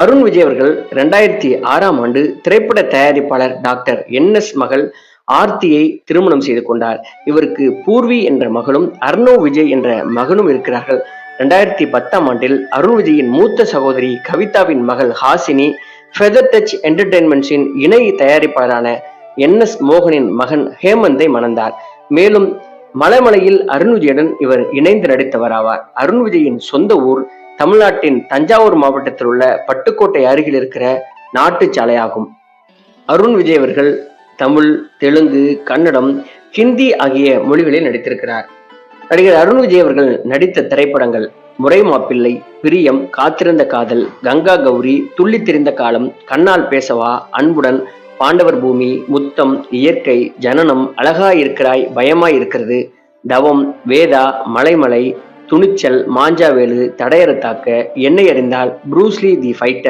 அருண் விஜய் அவர்கள் 2006ஆம் ஆண்டு திரைப்பட தயாரிப்பாளர் டாக்டர் என்.எஸ். மகள் ஆர்த்தியை திருமணம் செய்து கொண்டார். இவருக்கு பூர்வி என்ற மகளும், அர்ணவ் விஜய் என்ற மகனும் இருக்கிறார்கள். 2010ஆம் ஆண்டில் அருண் விஜயின் மூத்த சகோதரி கவிதாவின் மகள் ஹாசினி, ஃபெதர் டச் என்டர்டெயின்மெண்ட்ஸின் இணை தயாரிப்பாளரான என்.எஸ். மோகனின் மகன் ஹேமந்தை மணந்தார். மேலும் மலைமலையில் அருண் விஜயுடன் இவர் இணைந்து நடித்தவராவார். அருண் விஜயின் சொந்த ஊர் தமிழ்நாட்டின் தஞ்சாவூர் மாவட்டத்தில் உள்ள பட்டுக்கோட்டை அருகில் இருக்கிற நாட்டுச்சாலை ஆகும். அருண் விஜய் அவர்கள் தமிழ், தெலுங்கு, கன்னடம், ஹிந்தி ஆகிய மொழிகளில் நடித்திருக்கிறார். நடிகர் அருண் விஜய் அவர்கள் நடித்த திரைப்படங்கள் முறை மாப்பிள்ளை, பிரியம், காத்திருந்த காதல், கங்கா கௌரி, துள்ளி திரிந்த காலம், கண்ணால் பேசவா, அன்புடன், பாண்டவர் பூமி, முத்தம், இயற்கை, ஜனனம், அழகாய் இருக்கிறாய், பயமாய் இருக்கிறது, தவம், வேதா, மலைமலை, துணிச்சல், மாஞ்சாவேலு, தடையற தாக்க, என்னை அறிந்தால், ப்ரூஸ்லி தி ஃபைட்டர்